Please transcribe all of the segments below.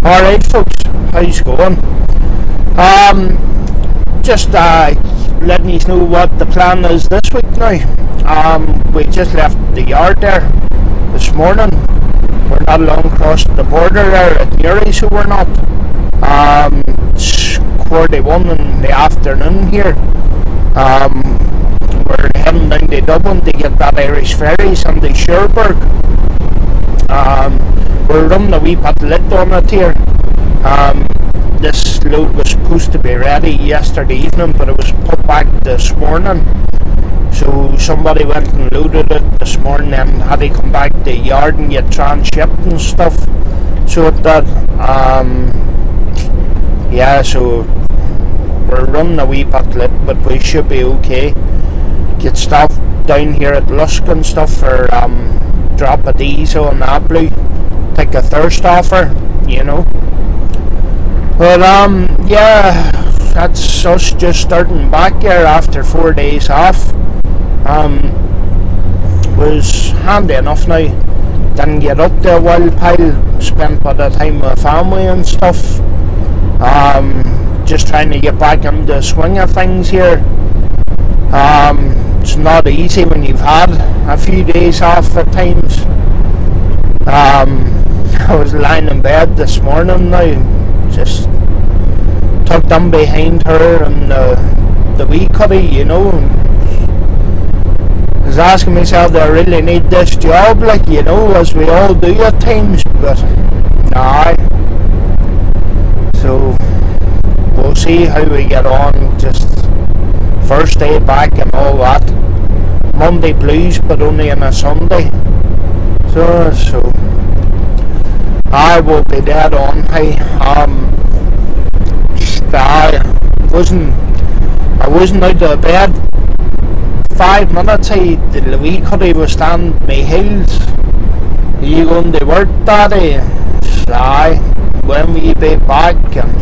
Alright folks, how's it going? Just letting you know what the plan is this week now. We just left the yard there this morning. We're not long across the border there at Newry, so we're not. It's 1:15 in the afternoon here. We're heading down to Dublin to get that Irish ferries on the Cherbourg. We're running a wee bit late on it here. This load was supposed to be ready yesterday evening, but it was put back this morning. So somebody went and loaded it this morning and had to come back to the yard and get transshipped and stuff. So it did. Yeah, so we're running a wee bit late, but we should be okay. Get stuff down here at Lusk and stuff for drop a diesel and that blue. Take a thirst offer, you know. But yeah, that's us just starting back here after 4 days off. Was handy enough now. Didn't get up there a while pile, spent a bit of time with family and stuff. Just trying to get back into the swing of things here. It's not easy when you've had a few days off at times. I was lying in bed this morning now, just tucked in behind her and the wee cuddy, you know. I was asking myself, do I really need this job, like, you know, as we all do at times, but aye. So we'll see how we get on. Just first day back and all that. Monday blues, but only on a Sunday. So I will be dead on. I wasn't out of bed 5 minutes. The wee cuddy was standing my heels. Are you going to work, Daddy? Aye. When will you be back? And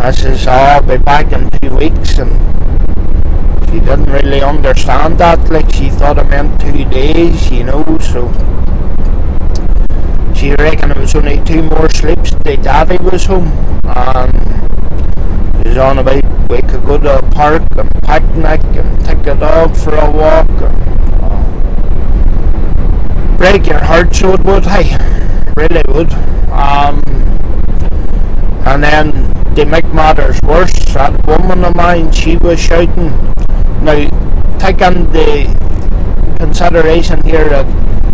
I says, I'll be back in 2 weeks. And she didn't really understand that. Like, she thought it meant 2 days, you know. So she reckoned it was only 2 more sleeps. The Daddy was home. He was on about we could go to a park and picnic and take the dog for a walk. Break your heart, so it would, hey, really would. And then to make matters worse, that woman of mine, she was shouting. Now, take into consideration here that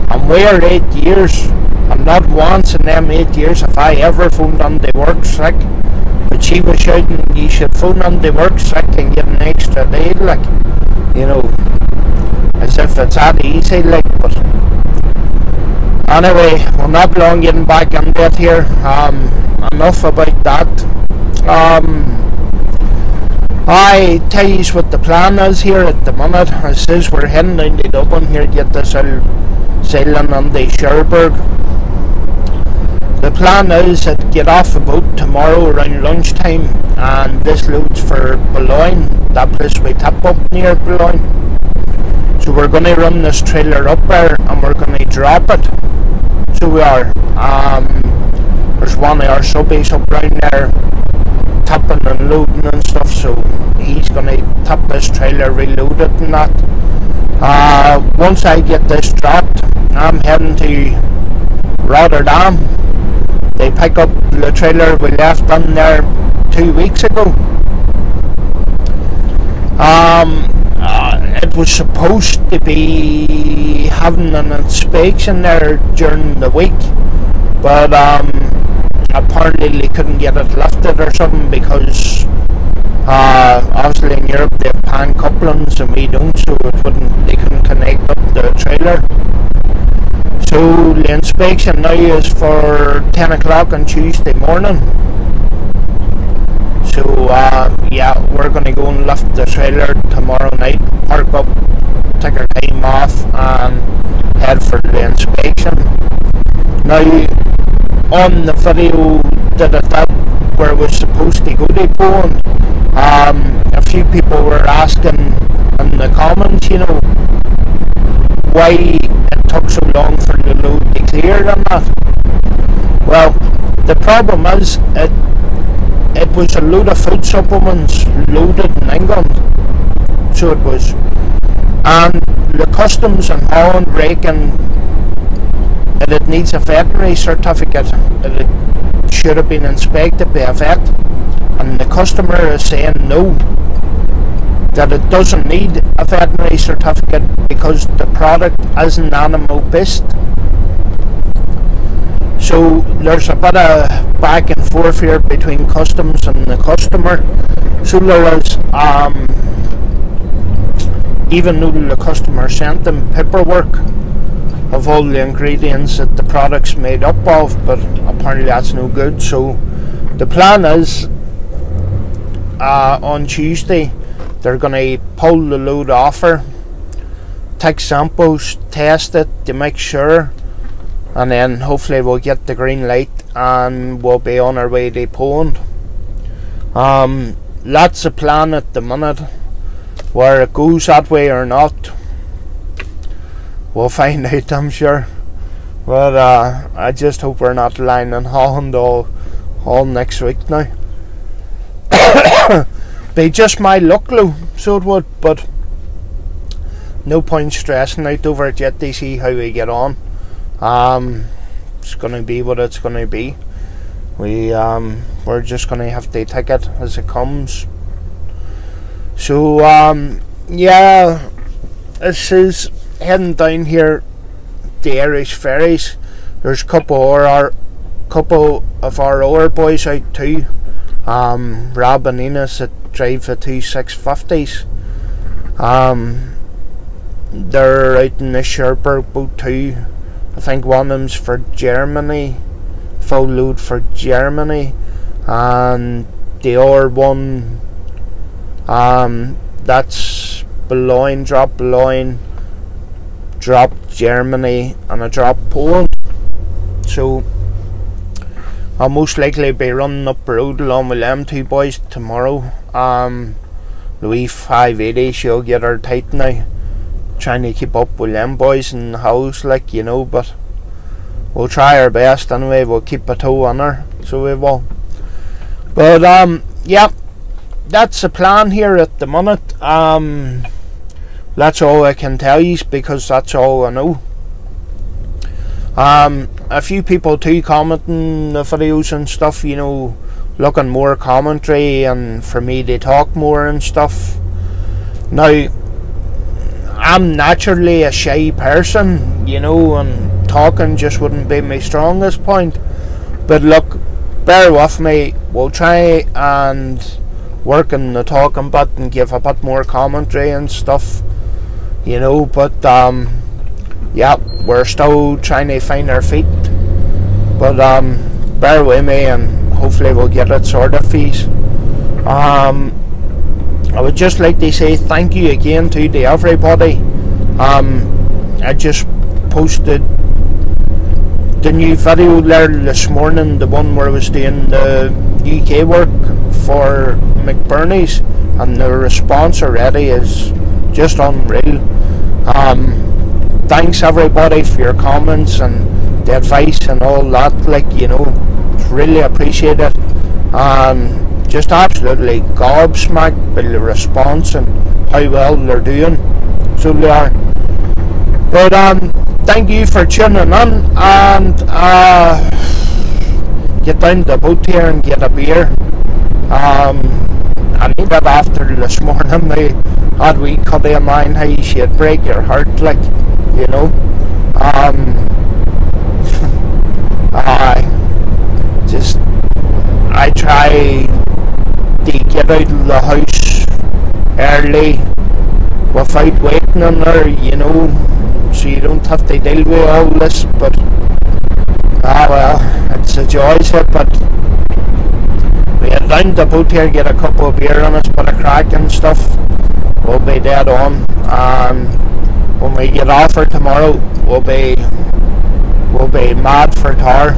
I'm there 8 years, and not once in them 8 years have I ever phoned on the work sick. But she was shouting, you should phone on the work sick and get an extra day, like, you know, as if it's that easy, like. But anyway, we're not long getting back into it here. Enough about that. I tell you what the plan is here at the minute. It says we're heading down to Dublin here to get this sailing on the Cherbourg. The plan is to get off a boat tomorrow around lunchtime, and this loads for Boulogne, that place we tip up near Boulogne. So we're going to run this trailer up there and we're going to drop it. So we are. There's one of our subbies up round there tipping and loading and stuff, so he's going to tip this trailer, reload it and that. Once I get this dropped, I'm heading to Rotterdam. They pick up the trailer we left on there 2 weeks ago. It was supposed to be having an inspection there during the week, but apparently they couldn't get it lifted or something because obviously in Europe they have pan couplings and we don't, so they couldn't connect up the trailer. So the inspection now is for 10 o'clock on Tuesday morning. So yeah, we're going to go and lift the trailer tomorrow night, park up, take our time off and head for the inspection. Now, on the video that I did where it was supposed to go to Poland, a few people were asking in the comments, you know, why it took so long for the load to clear and that. Well, the problem is it was a load of food supplements loaded in England, so it was, and the customs in Holland reckon that it needs a veterinary certificate, that it should have been inspected by a vet, and the customer is saying no, that it doesn't need a veterinary certificate because the product isn't animal based. So there's a bit of back and forth here between customs and the customer. So there was, even though the customer sent them paperwork of all the ingredients that the product's made up of, but apparently that's no good. So the plan is, on Tuesday they're going to pull the load off her, take samples, test it to make sure, and then hopefully we'll get the green light and we'll be on our way to Poland. That's the plan at the minute. Where it goes that way or not, we'll find out, I'm sure. But I just hope we're not lying in Holland all next week now. Be just my luck, though, so it would, but no point stressing out over it yet to see how we get on. It's gonna be what it's gonna be. We're just gonna have to take it as it comes. So yeah, this is heading down here the Irish ferries. There's a couple of our older boys out too. Rob and Enos that drive the two 650s. They're out in the Cherbourg boat too. I think one of them's for Germany, full load for Germany, and the other one, that's Boulogne, drop Germany, and a drop Poland. So I'll most likely be running up the road along with them two boys tomorrow. Louis 580, she'll get her tight now, trying to keep up with them boys in the house, like, you know, but we'll try our best anyway. We'll keep a toe on her, so we will. But yeah, that's the plan here at the minute. That's all I can tell you, because that's all I know. A few people too commenting the videos and stuff, you know, looking more commentary and for me to talk more and stuff. Now, I'm naturally a shy person, you know, and talking just wouldn't be my strongest point. But look, bear with me. We'll try and work in the talking bit and give a bit more commentary and stuff, you know. But yeah, we're still trying to find our feet. But bear with me, and hopefully we'll get it sorted for you. I would just like to say thank you again to everybody. I just posted the new video there this morning, the one where I was doing the UK work for McBurney's, and the response already is just unreal. Thanks everybody for your comments and the advice and all that, like, you know, it's really appreciated. Just absolutely gobsmacked by the response and how well they're doing. So they are. But thank you for tuning in, and get down to the boat here and get a beer. I need it after this morning. They had we cut in mind how you should break your heart, like, you know. I try to get out of the house early without waiting on her, you know, so you don't have to deal with all this. But well, it's a joy, but we head down the boat here, get a couple of beer on us, bit of crack and stuff. We'll be dead on, and when we get off for tomorrow, we'll be mad for tar.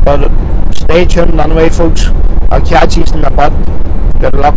But stay tuned anyway, folks. I'll catch you in a bit. Good luck.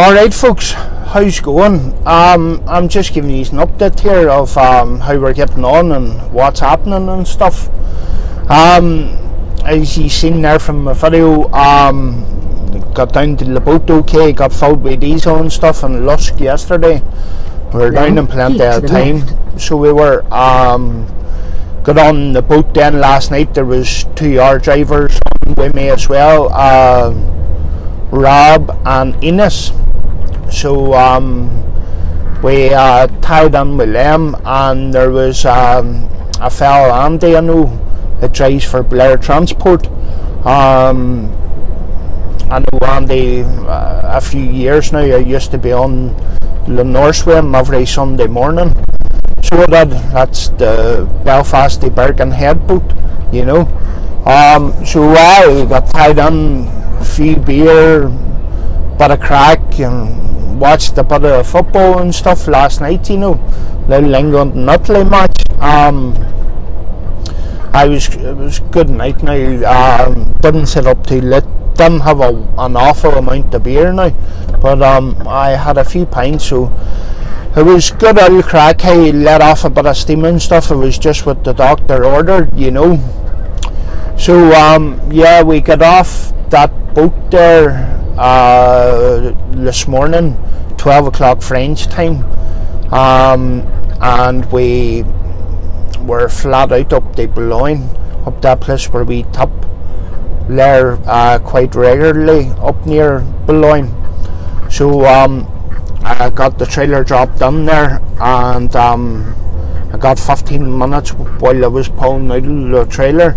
Alright folks, how's it going? I'm just giving you an update here of how we're getting on and what's happening and stuff. As you seen there from my video, got down to the boat okay, got filled with diesel and stuff and Lusk yesterday. We were down in plenty of time. So we were got on the boat then last night. There was 2 yard drivers on with me as well, Rob and Ines. So we tied in with them, and there was a fellow Andy I know that drives for Blair Transport. I know Andy a few years now. I used to be on the North Swim every Sunday morning. So that's the Belfast to Birkenhead boat, you know. So I got tied in, a few beer, bit of crack, and watched a bit of football and stuff last night, you know, the England and Italy match. It was good night now. Didn't sit up too late, didn't have an awful amount of beer now, but I had a few pints, so it was good old crack. I let off a bit of steam and stuff. It was just what the doctor ordered, you know. So yeah, we got off that boat there this morning, 12 o'clock French time, and we were flat out up the Boulogne, up that place where we tap there quite regularly, up near Boulogne. So I got the trailer dropped in there, and I got 15 minutes while I was pulling out of the trailer.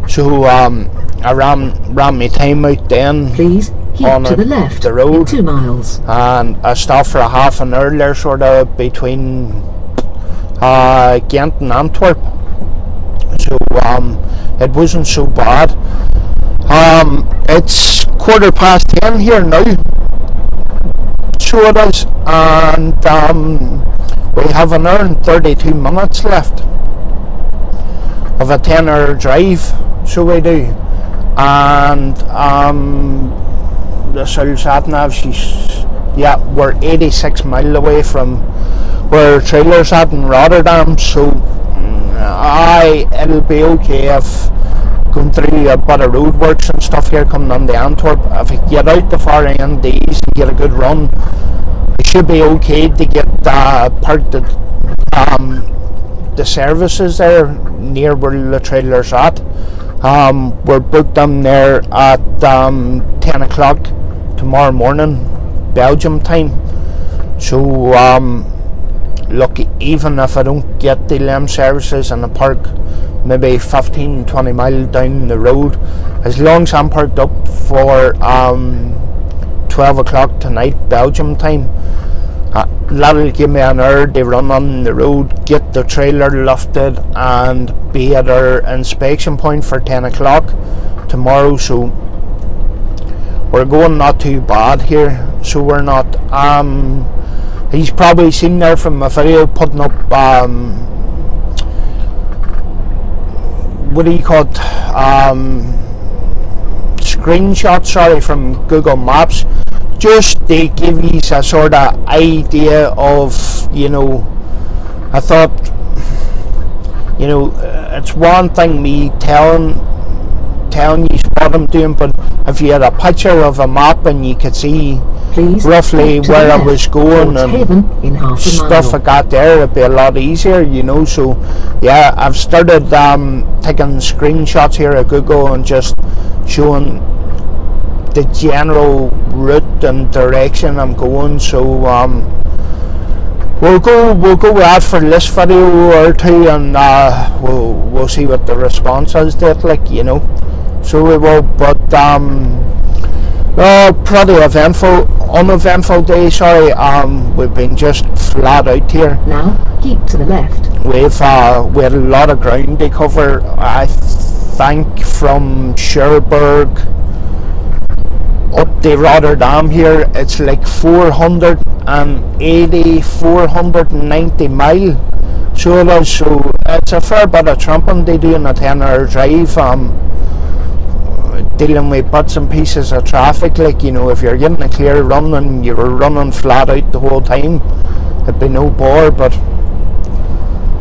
So I ran my time out then. Please keep on to the left, the road, 2 miles. And I stopped for a half an hour there, sort of between Ghent and Antwerp. So it wasn't so bad. It's 10:15 here now. So it is, and we have an hour and 32 minutes left of a 10-hour drive. So we do, and the South Sat Nav, we're 86 mile away from where our trailer's at in Rotterdam. So it'll be okay if going through a bit of roadworks and stuff here coming on the Antwerp. If I get out the far end days and get a good run, it should be okay to get parked at the services there near where the trailer's at. We're booked them there at 10 o'clock tomorrow morning, Belgium time. So look, even if I don't get the LEM services and I park maybe 15-20 miles down the road, as long as I'm parked up for 12 o'clock tonight Belgium time, that'll give me an hour to run on the road, get the trailer lifted, and be at our inspection point for 10 o'clock tomorrow. So we're going not too bad here. So we're not. He's probably seen there from my video putting up what do you call it? Screenshots, sorry, from Google Maps, just to give you a sort of idea of, you know, I thought, you know, it's one thing me telling you what I'm doing, but if you had a picture of a map and you could see roughly where I was going and stuff like that there, it'd be a lot easier, you know. So yeah, I've started taking screenshots here at Google and just showing the general route and direction I'm going. So we'll go with that for this video or two, and we'll see what the response is to it, like, you know. So we will, but pretty uneventful day, sorry. We've been just flat out here. Now keep to the left. We had a lot of ground to cover. I think from Cherbourg up to Rotterdam here, it's like 490 mile. So it is. So it's a fair bit of tramping they do in a 10-hour drive. dealing with bits and pieces of traffic, like, you know, if you're getting a clear run and you were running flat out the whole time, it'd be no bore. But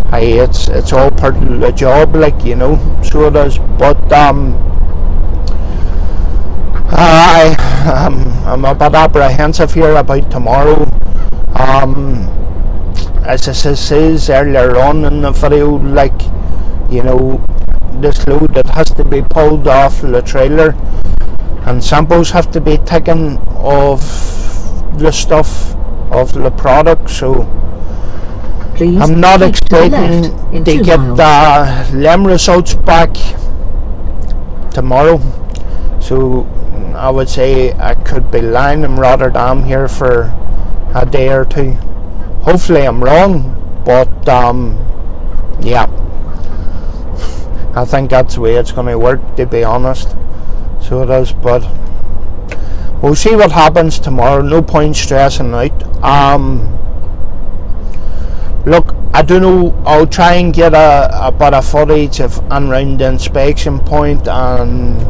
hey, it's all part of the job, like, you know, so it is. But I'm a bit apprehensive here about tomorrow. As I says earlier on in the video, like, you know, this load that has to be pulled off the trailer, and samples have to be taken of the stuff, of the product. So please, I'm not expecting to get the LEM results back tomorrow, so I would say I could be lying in Rotterdam here for a day or two. Hopefully I'm wrong, but yeah, I think that's the way it's going to work, to be honest. So it is, but we'll see what happens tomorrow. No point stressing out. Look, I don't know, I'll try and get a bit of footage of and around the inspection point, and,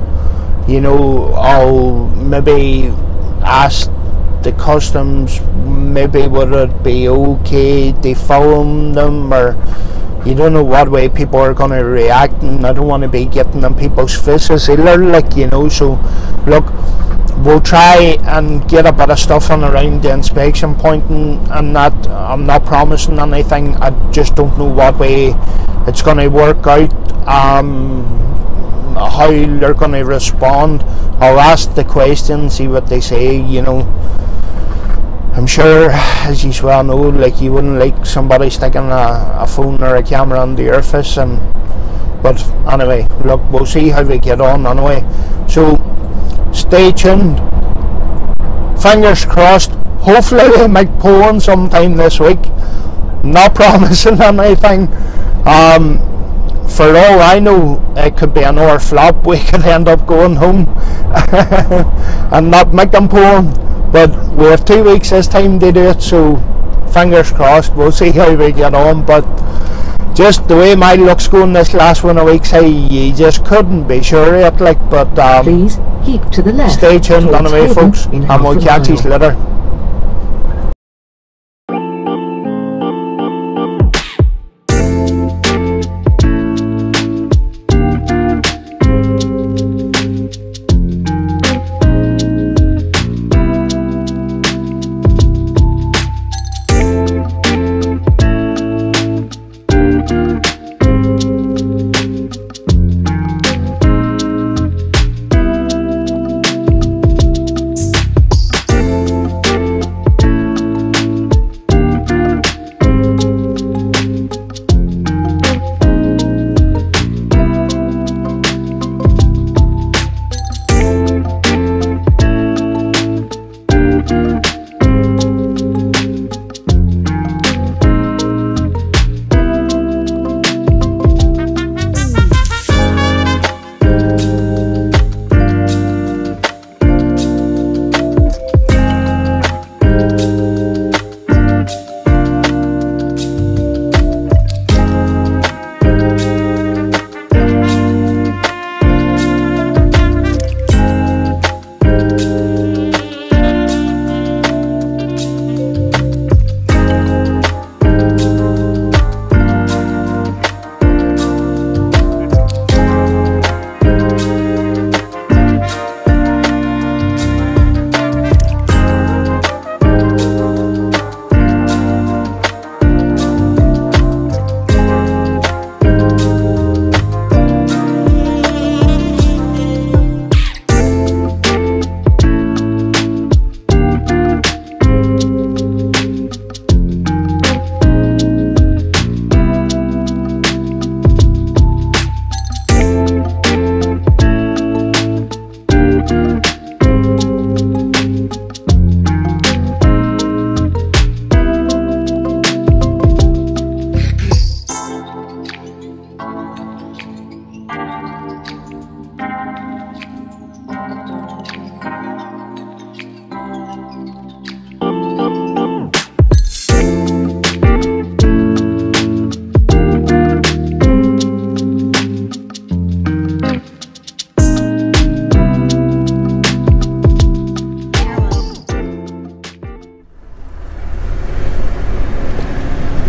you know, I'll maybe ask the customs, maybe would it be okay to film them, or you don't know what way people are going to react, and I don't want to be getting in people's faces either, like, you know. So look, we'll try and get a bit of stuff on around the inspection point, and that, I'm not promising anything. I just don't know what way it's going to work out, how they're going to respond. I'll ask the question, see what they say, you know. I'm sure, as you well know, like, you wouldn't like somebody sticking a phone or a camera under your face, but anyway, look, we'll see how we get on anyway. So stay tuned, fingers crossed. Hopefully we make Poland sometime this week. I'm not promising anything. For all I know, it could be another flop. We could end up going home and not making Poland. But we have 2 weeks this time to do it, so fingers crossed. We'll see how we get on. But just the way my luck's going this last 1 week, you just couldn't be sure yet, like. But please keep to the left. Stay tuned anyway, folks, and we'll catch you later.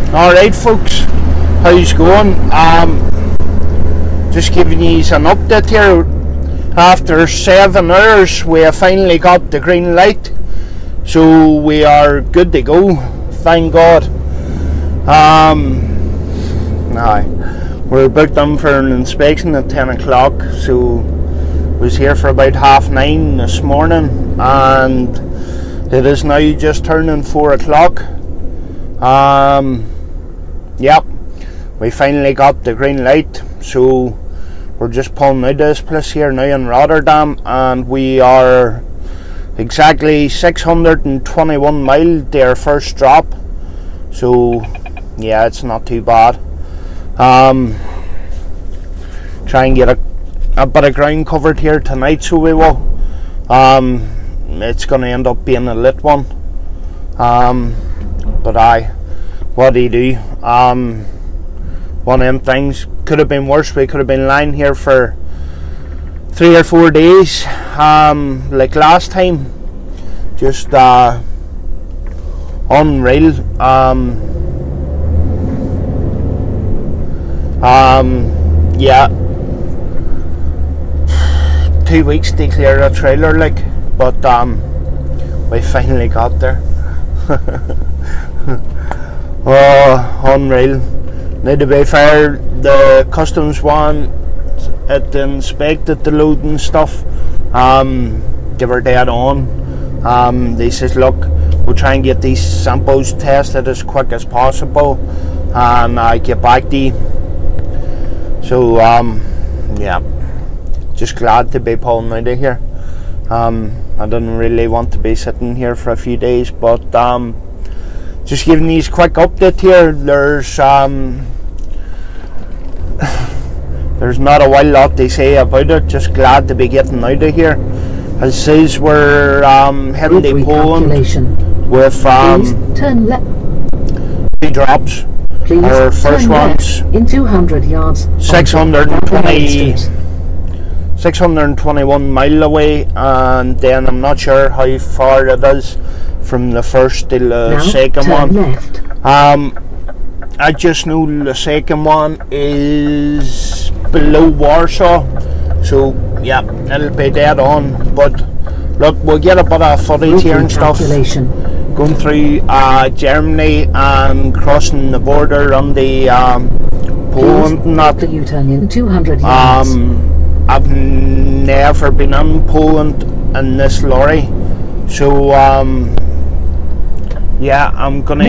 Alright folks, how's it going? Just giving you an update here. After 7 hours we have finally got the green light, so we are good to go, thank God. We're booked in for an inspection at 10 o'clock, so was here for about 9:30 this morning, and it is now just turning 4 o'clock. Yep, we finally got the green light, so we're just pulling out of this place here now in Rotterdam, and we are exactly 621 miles to our first drop, so yeah, it's not too bad. Try and get a bit of ground covered here tonight, so we will. It's going to end up being a lit one, but what do you do? One of them things. Could have been worse. We could have been lying here for 3 or 4 days, like last time. Just unreal. Yeah, 2 weeks to clear a trailer, like, but we finally got there. Oh, unreal. Now, to be fair, the customs one, it inspected the load and stuff. They were dead on. They says, look, we'll try and get these samples tested as quick as possible, and I get back to you. So yeah, just glad to be pulling out of here. I didn't really want to be sitting here for a few days, but just giving these quick update here. There's not a wild lot to say about it. Just glad to be getting out of here. As says, we're heading to Poland with turn left. 3 drops. Please our first turn one's left in 200 yards. 621 mile away, and then I'm not sure how far it is from the first to the Now, second turn one. left. I just know the second one is below Warsaw, so yeah, it'll be dead on. But look, we'll get a bit of footage here and stuff, going through Germany and crossing the border on the Poland and that. The U-turn in 200 yards. I've never been in Poland in this lorry, so yeah, I'm gonna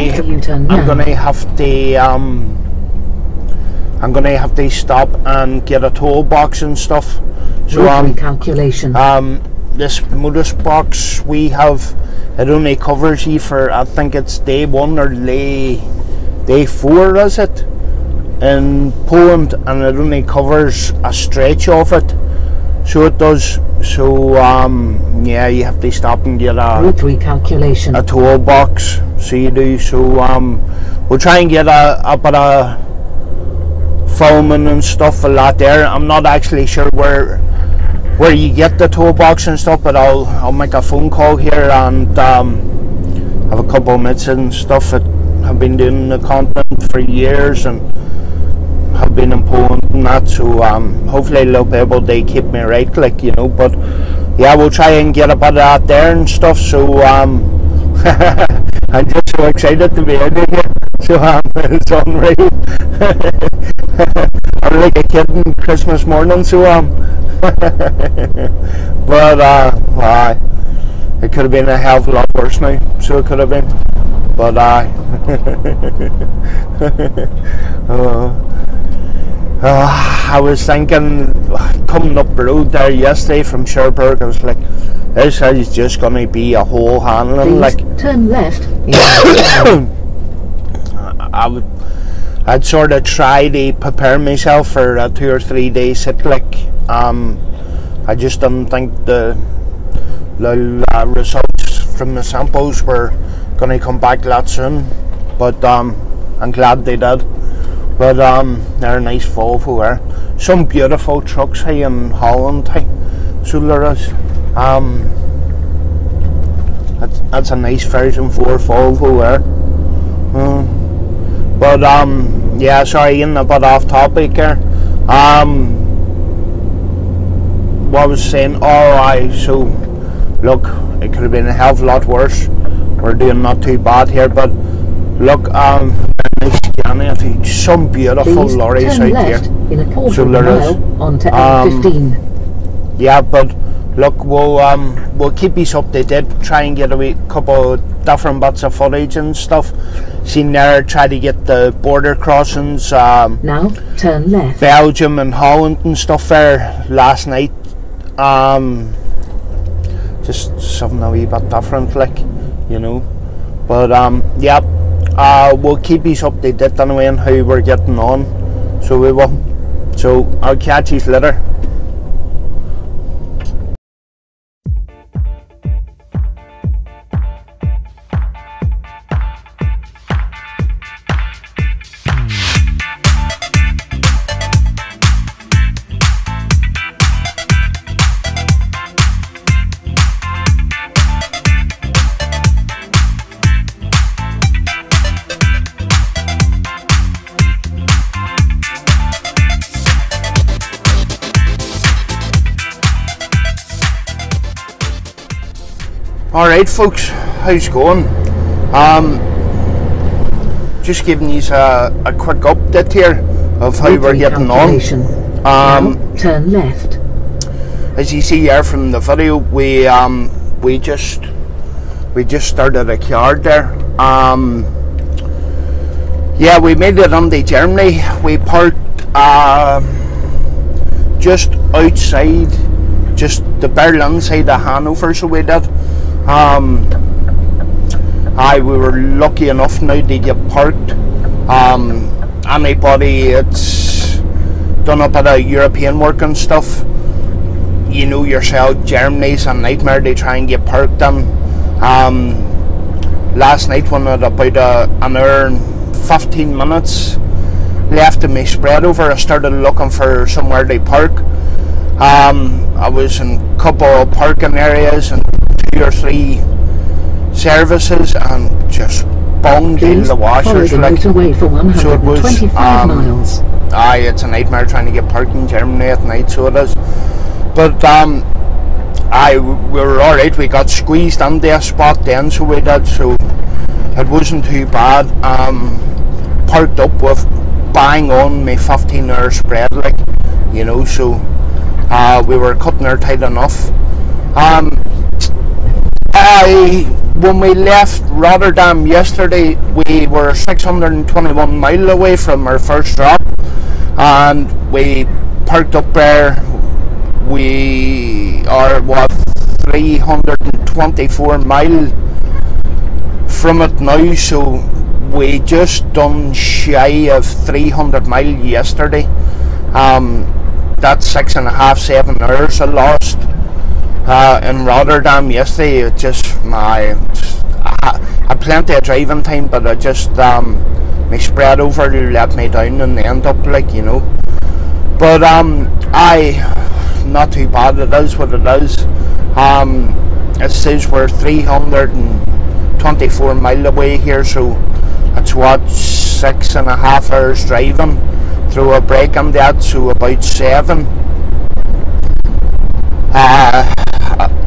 have to stop and get a toolbox and stuff. So this modus box we have, it only covers you for, I think it's day 1 or day 4, is it, in Poland, and it only covers a stretch of it, so it does. So yeah, you have to stop and get a toolbox, so you do. So we'll try and get a bit of filming and stuff a lot there. I'm not actually sure where you get the toolbox and stuff, but I'll make a phone call here and have a couple of mates and stuff that have been doing the content for years and have been in Poland and that, so hopefully they'll be able to keep me right, like, you know. But yeah, we'll try and get a bit of that there and stuff. So I'm just so excited to be out of here. So it's unreal. I'm like a kid on Christmas morning, so but it could have been a hell of a lot worse now, so it could have been, but I was thinking, coming up the road there yesterday from Cherbourg, I was like, this is just going to be a whole handling. Please like, turn left. I'd sort of try to prepare myself for a 2 or 3 day sit, like, I just didn't think the results from the samples were going to come back that soon, but I'm glad they did. But they're a nice Volvo there. Some beautiful trucks here in Holland, so there is. That's a nice version 4 Volvo there. But yeah, sorry, getting a bit off topic here. What I was saying, alright, so look, it could have been a hell of a lot worse. We're doing not too bad here, but look, some beautiful Please lorries turn out left here. in a quarter So of a there is. mile onto M15. Yeah, but look, we'll keep these updated. Try and get a wee couple of different bits of footage and stuff. Seen there, try to get the border crossings. Now turn left. Belgium and Holland and stuff there last night. Just something a wee bit different, like, you know. But yeah, we'll keep these updated anyway on how we're getting on. So we will. So I'll catch you later. Alright folks, how's it going? Just giving you a quick update here of how we're getting on. Now turn left. As you see here from the video, we just started a yard there. Yeah, we made it into Germany. We parked just outside, just the Berlin side of Hanover, so we did. We were lucky enough now to get parked. Anybody that's done a bit of European work and stuff, you know yourself, Germany's a nightmare to try and get parked in. Last night when at about an hour and 15 minutes left of me spread over, I started looking for somewhere to park. I was in a couple of parking areas and 2 or 3 services and just bunged in the washers. Like, so it was, miles. It's a nightmare trying to get parked in Germany at night, so it is. But we were alright, we got squeezed into a spot then, so we did, so it wasn't too bad. Parked up with bang on my 15-hour spread, like, you know, so we were cutting our tight enough. When we left Rotterdam yesterday, we were 621 miles away from our first stop, and we parked up there. We are 324 miles from it now, so we just done shy of 300 miles yesterday. That's 6.5-7 hours I lost in Rotterdam yesterday. It just I had plenty of driving time, but I just my spread over let me down in the end up, like, you know. But not too bad. It is what it is. It says we're 324 miles away here, so it's what, 6.5 hours driving through a break on that, so about 7.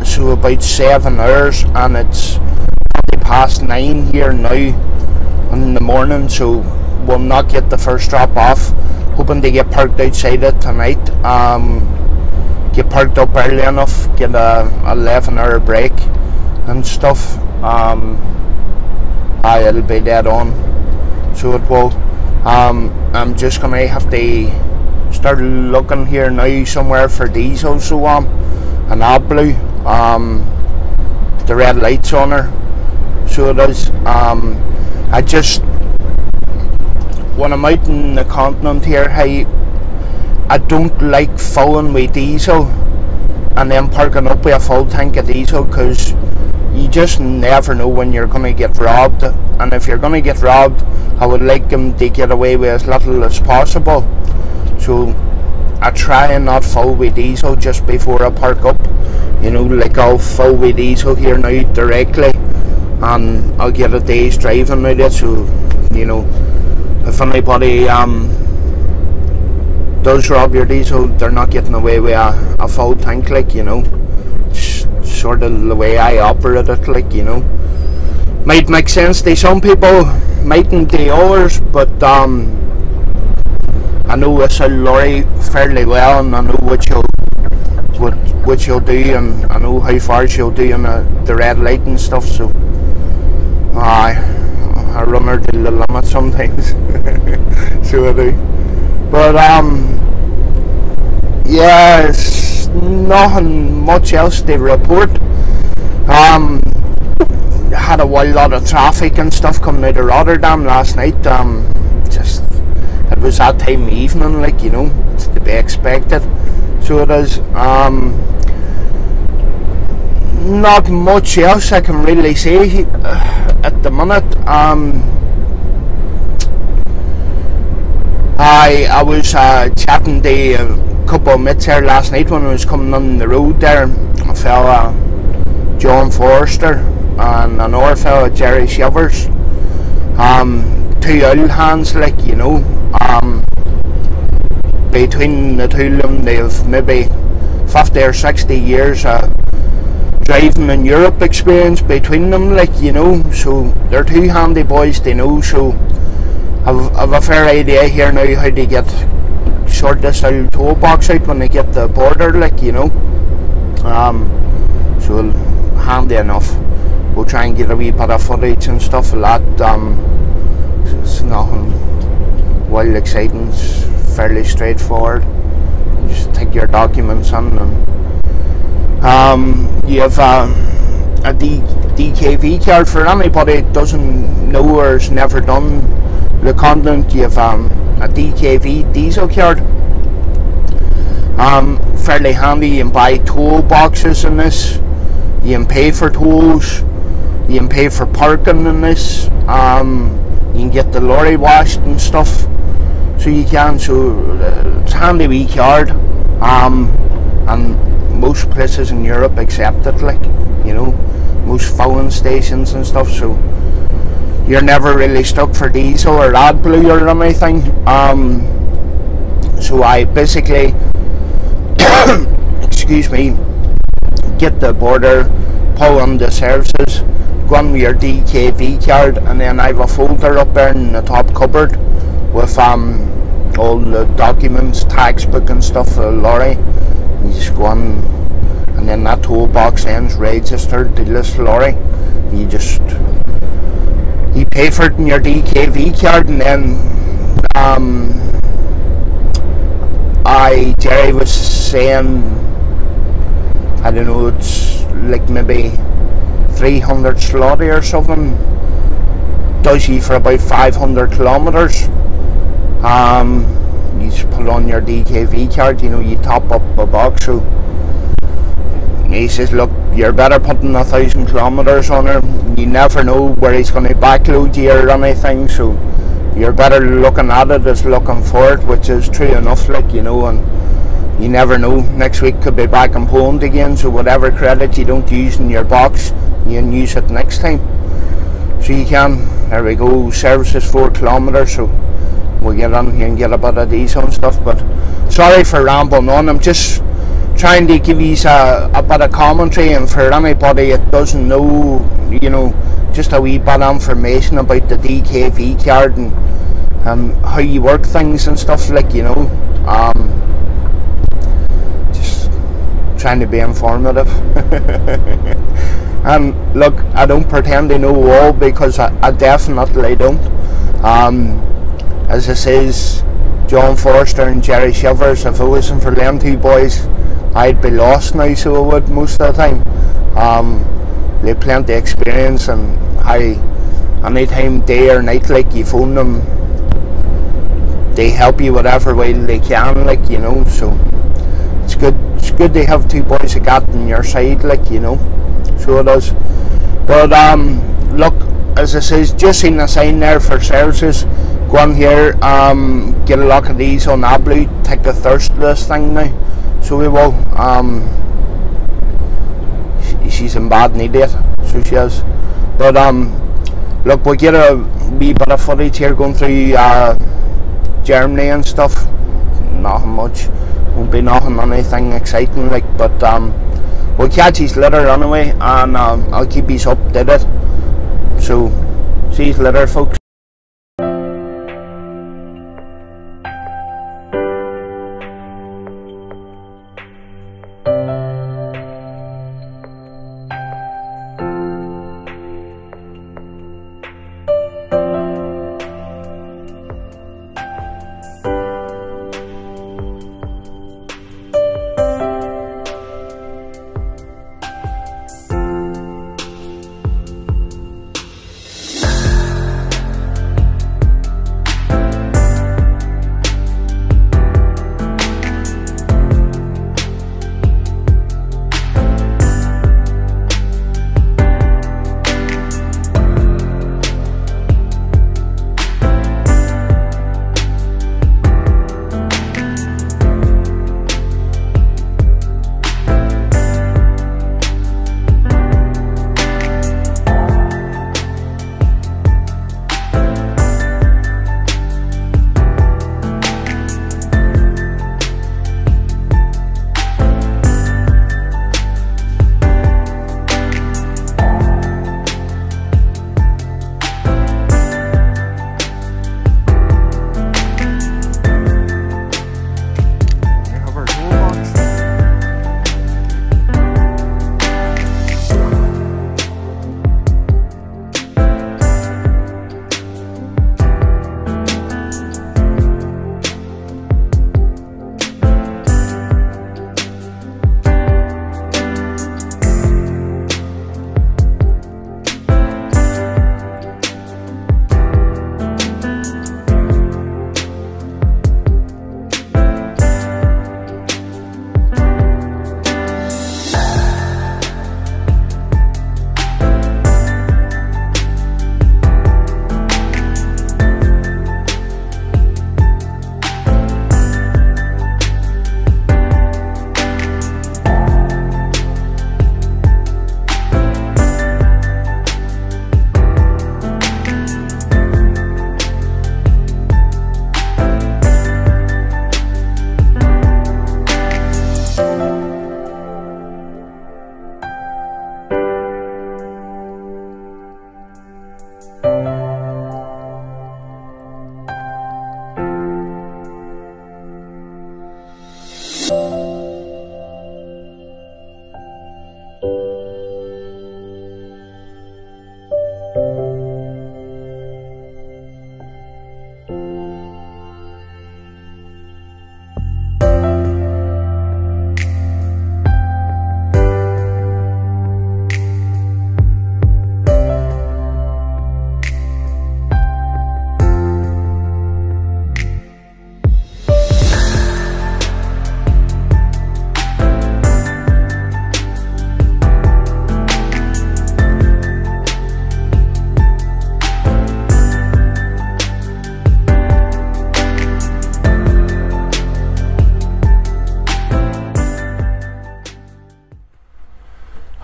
So about 7 hours, and it's 9:20 here now in the morning, so we'll not get the first drop off. Hoping to get parked outside it tonight. Get parked up early enough, get a 11-hour break and stuff. It'll be dead on, so it will. I'm just gonna have to start looking here now somewhere for diesel, so an AdBlue, the red lights on her, so it is. I just, when I'm out in the continent here, I don't like filling with diesel and then parking up with a full tank of diesel, because you just never know when you're going to get robbed, and if you're going to get robbed, I would like them to get away with as little as possible. So I try and not fill with diesel just before I park up, you know, like I'll fill with diesel here now directly and I'll get a day's driving out of it, so, you know, if anybody does rob your diesel, they're not getting away with a full tank, like, you know. It's sort of the way I operate it, like, you know. Might make sense to some people, mightn't to others, but I know this lorry fairly well, and I know what you'll do, and I know how far you'll do on the red light and stuff, so I run her to the limit sometimes. So I do. But yeah, it's nothing much else to report. Had a wild lot of traffic and stuff coming out of Rotterdam last night. Just it was that time of evening, like, you know, it's to be expected. So it is. Not much else I can really say at the minute. I was chatting to a couple of mates here last night when I was coming on the road there. A fella, John Forrester, and another fella, Jerry Shivers. Two old hands, like, you know. Between the two of them, they've maybe 50 or 60 years driving in Europe experience between them, like, you know. So they're two handy boys to know. So I've a fair idea here now how to sort this old toolbox out when they get the border, like, you know. So handy enough. We'll try and get a wee bit of footage and stuff like that. It's nothing wild exciting. It's fairly straightforward. You just take your documents in, and you have a DKV card. For anybody that doesn't know or has never done the continent, you have a DKV diesel card. Fairly handy. You can buy toll boxes in this, you can pay for tolls, you can pay for parking in this, you can get the lorry washed and stuff, so you can. So it's a handy wee card, and most places in Europe accept it, like, you know, most filling stations and stuff, so you're never really stuck for diesel or AdBlue or anything. So I basically excuse me, get the border, pull on the services, go on with your DKV card, and then I have a folder up there in the top cupboard with all the documents, tax book and stuff for the lorry. You just go on, and then that toolbox ends registered to this lorry. You pay for it in your DKV card, and then Jerry was saying, I don't know, it's like maybe 300 slotty or something, does you for about 500 kilometers. You just put on your DKV card, you know, you top up a box. So he says, look, you're better putting 1,000 kilometers on her. You never know where he's going to backload you or anything, so you're better looking at it as looking for it, which is true enough, like, you know. And you never know, next week could be back in Poland again, so whatever credit you don't use in your box, you can use it next time. So you can, there we go, service is 4 kilometers, so we'll get on here and get a bit of diesel and stuff. But sorry for rambling on, I'm just trying to give you a bit of commentary, and for anybody that doesn't know, you know, just a wee bit of information about the DKV card and how you work things and stuff, like, you know. Just trying to be informative. And look, I don't pretend to know all, because I definitely don't. As I says, John Forster and Jerry Shivers, if it wasn't for them two boys, I'd be lost now, so I would, most of the time. They have plenty of experience, and anytime, day or night, like, you phone them, they help you whatever way they can, like, you know. So it's good to have two boys that got on your side, like, you know. So it is. But look, as I says, just seen a sign there for services. Go on here, get a look of these on AdBlue, take the thirst of this thing now. So we will. She's in bad need of it, so she is. But look, we get a wee bit of footage here going through Germany and stuff. Nothing much, won't be nothing anything exciting like, but we'll catch his later anyway, and I'll keep his updated. So see you later, folks.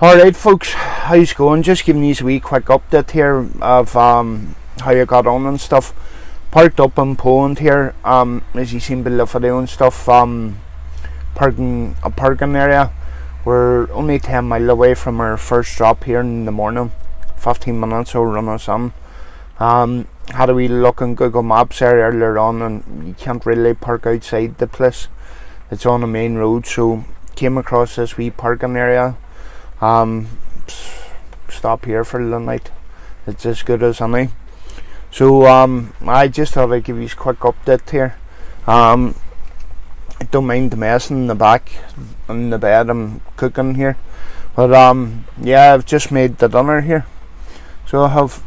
Alright folks, how's it going? Just giving you a wee quick update here of how you got on and stuff. Parked up in Poland here, as you seen below the video and stuff, parking area. We're only 10 miles away from our first stop here in the morning, 15 minutes or run us on. Had a wee look on Google Maps there earlier on, and you can't really park outside the place. It's on the main road, so came across this wee parking area. Stop here for the night. It's as good as any. So I just thought I'd give you a quick update here. I don't mind the mess in the back in the bed I'm cooking here, but yeah, I've just made the dinner here. So I have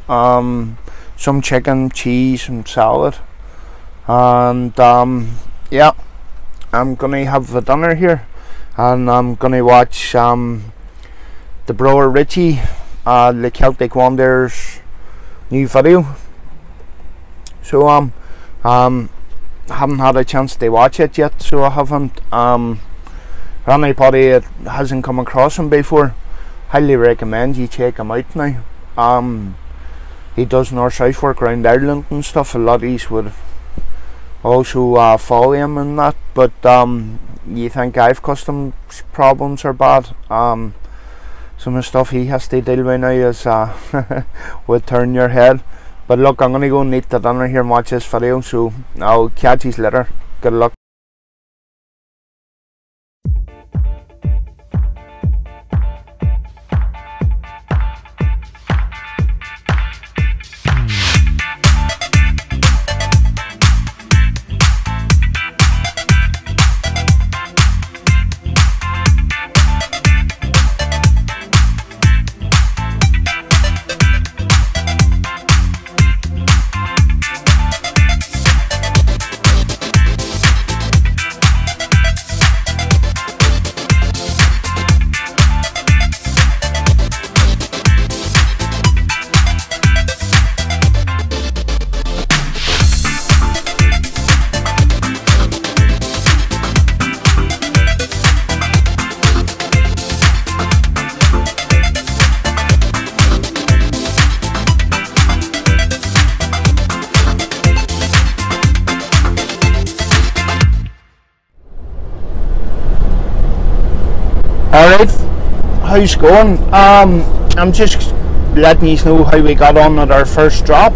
some chicken, cheese and salad, and yeah, I'm gonna have the dinner here, and I'm gonna watch the Bro Richie, the Celtic Wanderers new video. So haven't had a chance to watch it yet, so I haven't. For anybody that hasn't come across him before, highly recommend you check him out now. he does north south work around Ireland and stuff. A lot of these would also follow him and that, but you think I've customs problems are bad. Some of the stuff he has to deal with now is would turn your head. But look, I'm gonna go and eat the dinner here and watch this video, so I'll catch you later. Good luck. Alright, how's it going? I'm just letting you know how we got on at our first drop.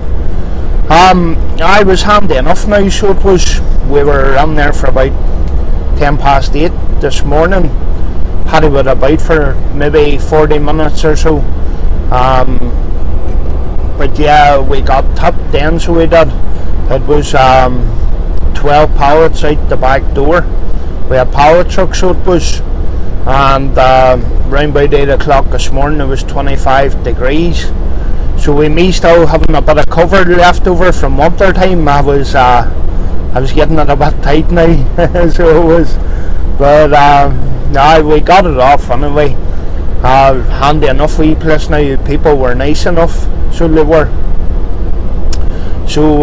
I was handy enough now, so it was, we were on there for about 8:10 this morning. Had it about for maybe 40 minutes or so. But yeah, we got tipped then, so we did. It was 12 pallets out the back door. We had pallet trucks, so it was. And round about 8 o'clock this morning it was 25 degrees, so with me still having a bit of cover left over from winter time, I was getting it a bit tight now. So it was, but no, we got it off anyway. Handy enough wee place now, people were nice enough, so they were. So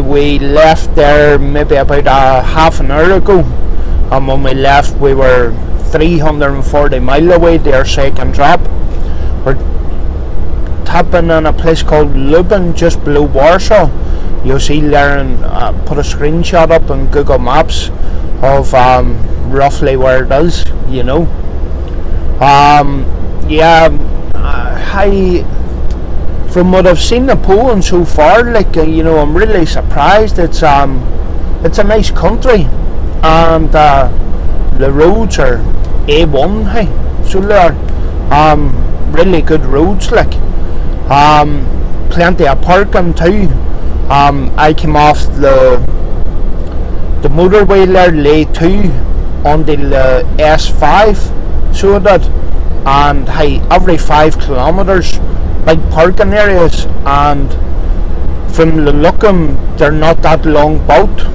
we left there maybe about a half an hour ago, and when we left we were 340 mile away, their second drop. We're tapping in a place called Lubin, just below Warsaw. You'll see there, and put a screenshot up on Google Maps of roughly where it is, you know. Yeah, from what I've seen of Poland so far, like you know, I'm really surprised. It's a nice country, and the roads are A1, hey, so they're really good roads, like plenty of parking too. I came off the motorway there late too on the S5, so it did, and hey, every 5 kilometers big parking areas, and from the looking they're not that long boat.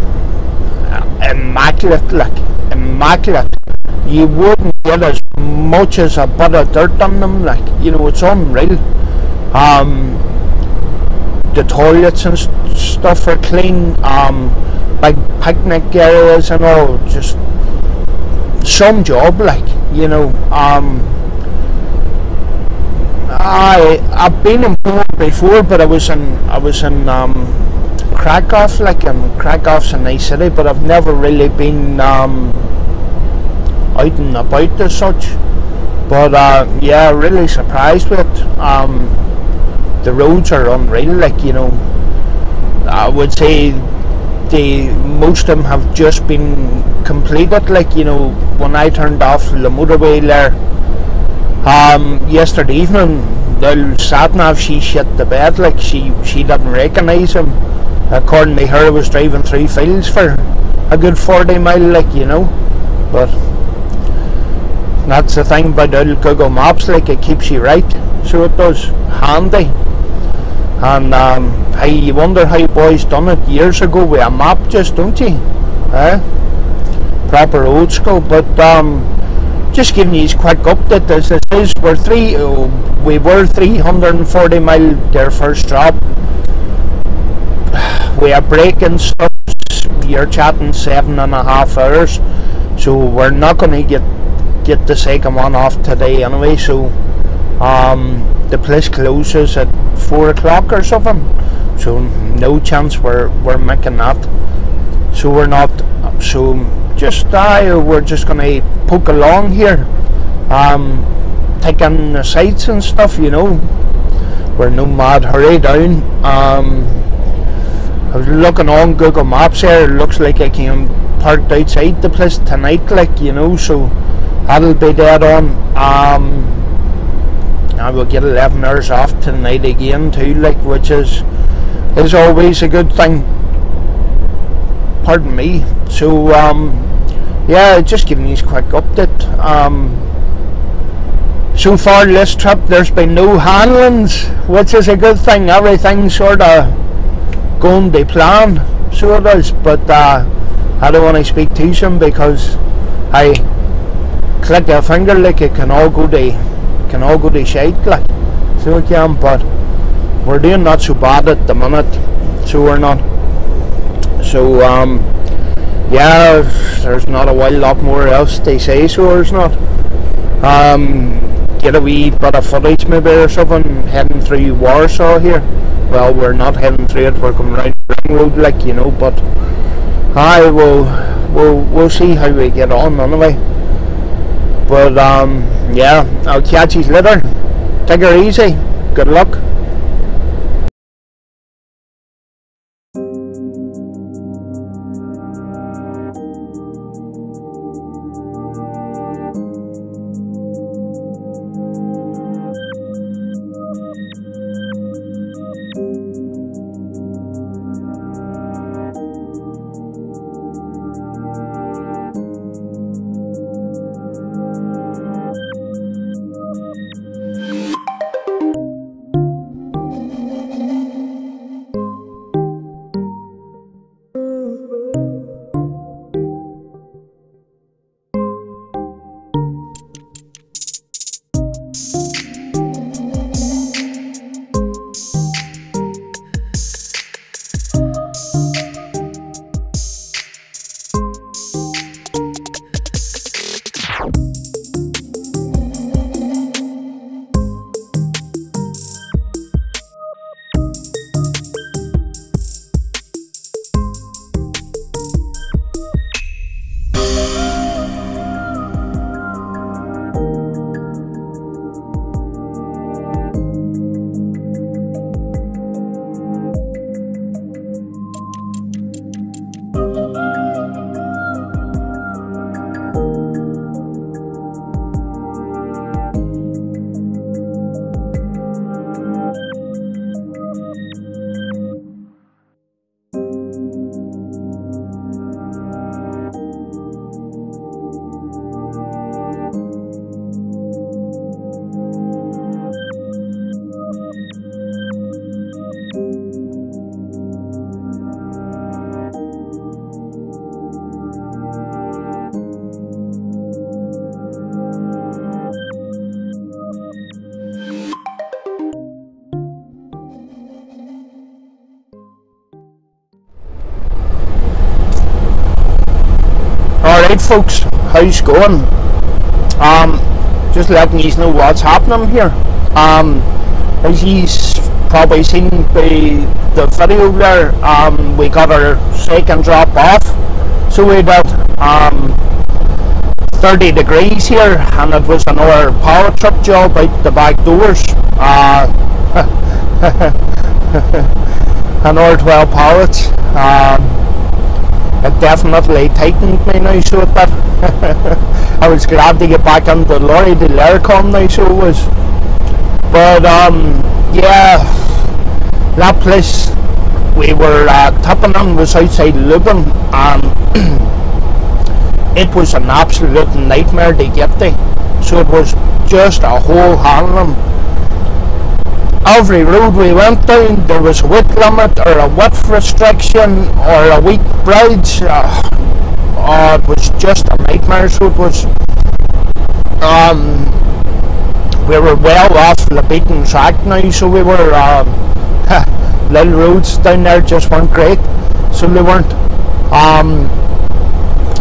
Immaculate, like immaculate. You wouldn't get as much as a bit of dirt on them, like, you know, it's unreal. The toilets and stuff are clean, big picnic areas and all, just some job, like, you know. I've been in Poland before, but I was in Krakow, like, and Krakow's a nice city, but I've never really been out and about as such. But yeah, really surprised with it. The roads are unreal, like, you know. I would say most of them have just been completed, like, you know. When I turned off the motorway there yesterday evening, the sat-nav, she shit the bed, like, she didn't recognise him. According to her, I was driving through fields for a good 40 mile, like, you know. But that's the thing about old Google Maps, like, it keeps you right, so it does, handy. And you wonder how boys done it years ago with a map, just, don't you? Proper old school. But just giving you a quick update, as it is, we were 340 mile their first drop. We are breaking stops, you're chatting 7.5 hours, so we're not going to get the second one off today anyway. So the place closes at 4 o'clock or something. So no chance we're making that. So we're not. So just we're just gonna poke along here, taking the sights and stuff. You know, we're no mad hurry down. I was looking on Google Maps here. It looks like I came parked outside the place tonight, like, you know. So that'll be dead on. I will get 11 hours off tonight again too, like, which is always a good thing. Pardon me. So yeah, just giving you a quick update. So far this trip there's been no handlings, which is a good thing. Everything's sort of going to plan, so it is. But I don't want to speak too soon, because I click a finger, like, it can all go to shite, like, so it can. But we're doing not so bad at the minute, so we're not. So yeah, there's not a wild lot more else to say, so there's not. Get a wee bit of footage maybe or something heading through Warsaw here. Well, we're not heading through it, we're coming round the ring road, like, you know. But we'll see how we get on anyway. But yeah, I'll catch you later. Take her easy. Good luck. Alright folks, how's it going? Just letting you know what's happening here. As you've probably seen by the video there, we got our second drop off. So we did 30 degrees here, and it was another power trip job out the back doors. Another 12 pallets. It definitely tightened me now, so it did. I was glad to get back into the lorry, the Lercom now, so it was. But yeah, that place we were tipping on was outside Lugan, and it was an absolute nightmare to get there. So it was just a whole handling. Every road we went down, there was a weight limit or a width restriction or a weak bridge. Oh, it was just a nightmare. So it was. We were well off the beaten track now, so we were. Little roads down there just weren't great, so they weren't. I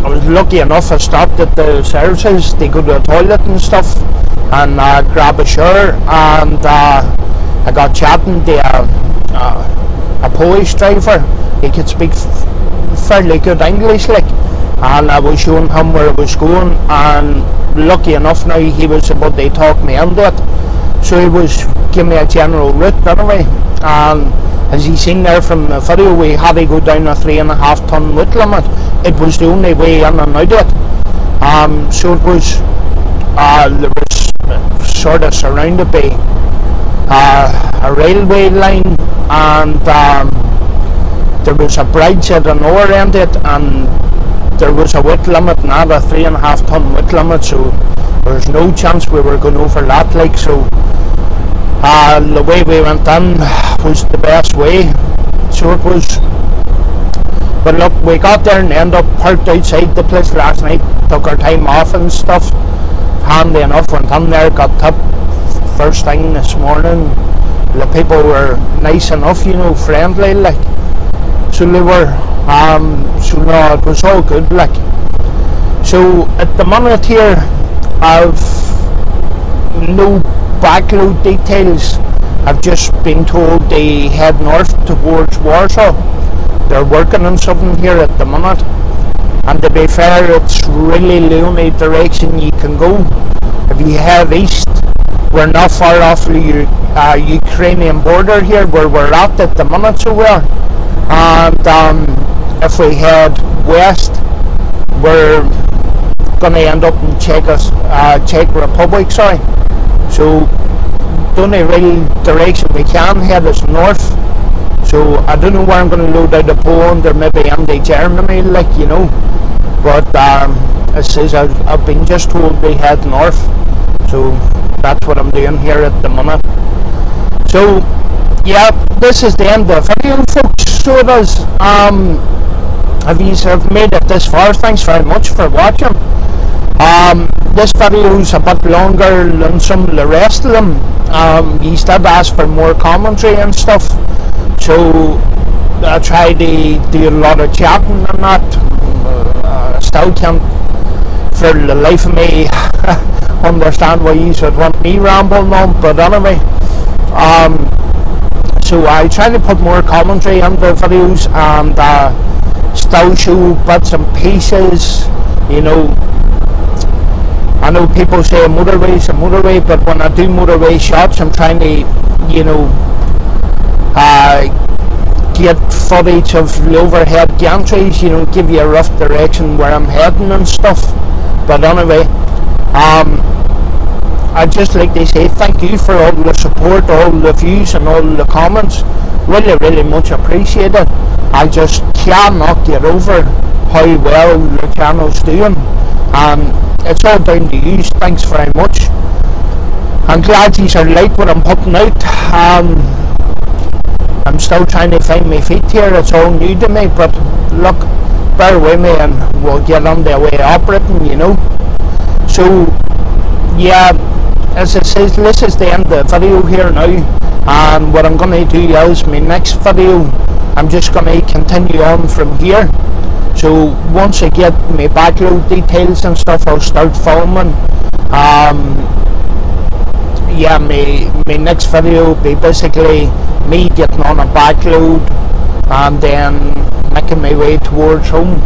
was lucky enough I stopped at the services to go to the toilet and stuff, and grab a shower, and I got chatting to a Polish driver. He could speak fairly good English, like, and I was showing him where I was going, and lucky enough now he was able to talk me into it. So he was giving me a general route anyway, and as you seen there from the video, we had to go down a 3.5 ton weight limit. It was the only way in and out of it. So it was, there was sort of surrounded by a railway line, and there was a bridge at the other end of it, and there was a weight limit, not a 3.5 ton weight limit, so there's no chance we were going over that, like. So the way we went in was the best way, so it was. But look, we got there and ended up parked outside the place last night, took our time off and stuff. Handy enough, went in there, got tipped first thing this morning. The people were nice enough, you know, friendly, like. So they were, so no, it was all good, like. So at the minute here, I've no backload details. I've just been told they head north towards Warsaw. They're working on something here at the minute, and to be fair, it's really the only direction you can go. If you head east, we're not far off the Ukrainian border here where we're at the minute, so we are. And if we head west, we're going to end up in Czech Republic, sorry. So the only real direction we can head is north. So I don't know where I'm going to load out of Poland or maybe into Germany, like, you know. But it says I've been just told we head north. So that's what I'm doing here at the minute. So yeah, this is the end of the video, folks. So it is. If you have made it this far, thanks very much for watching. This video is a bit longer than some of the rest of them. You did ask for more commentary and stuff, so I tried to do a lot of chatting and that. Still can't for the life of me understand why you should want me rambling on, but anyway, so I try to put more commentary on the videos and still show bits and pieces, you know. I know people say a motorway is a motorway, but when I do motorway shots, I'm trying to, you know, get footage of the overhead gantries, you know, give you a rough direction where I'm heading and stuff. But anyway, I'd just like to say thank you for all the support, all the views and all the comments. Really, really much appreciated. I just cannot get over how well the channel's doing. It's all down to you. Thanks very much. I'm glad you like what I'm putting out. I'm still trying to find my feet here. It's all new to me, but look, bear with me and we'll get on the way operating, you know. So yeah, as it says, this is the end of the video here now, and what I'm going to do is my next video, I'm just going to continue on from here. So once I get my backload details and stuff, I'll start filming. Yeah, my next video will be basically me getting on a backload and then making my way towards home.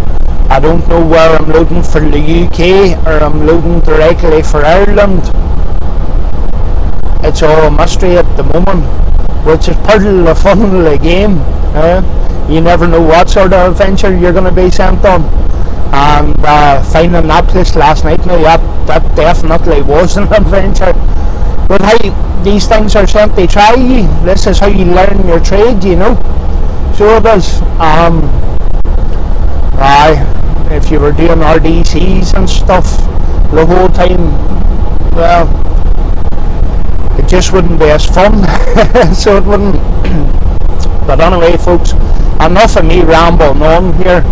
I don't know where I'm loading for the UK or I'm loading directly for Ireland. It's all a mystery at the moment, which is part of the fun of the game. You never know what sort of adventure you're going to be sent on. And finding that place last night, now that definitely was an adventure. But hey, these things are sent to try you. This is how you learn your trade, you know. So it is. If you were doing RDCs and stuff the whole time, well, it just wouldn't be as fun. So it wouldn't. But anyway, folks, enough of me rambling on here.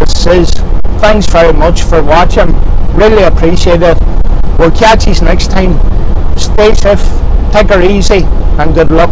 It says, thanks very much for watching. Really appreciate it. We'll catch you next time. Stay safe, take her easy, and good luck.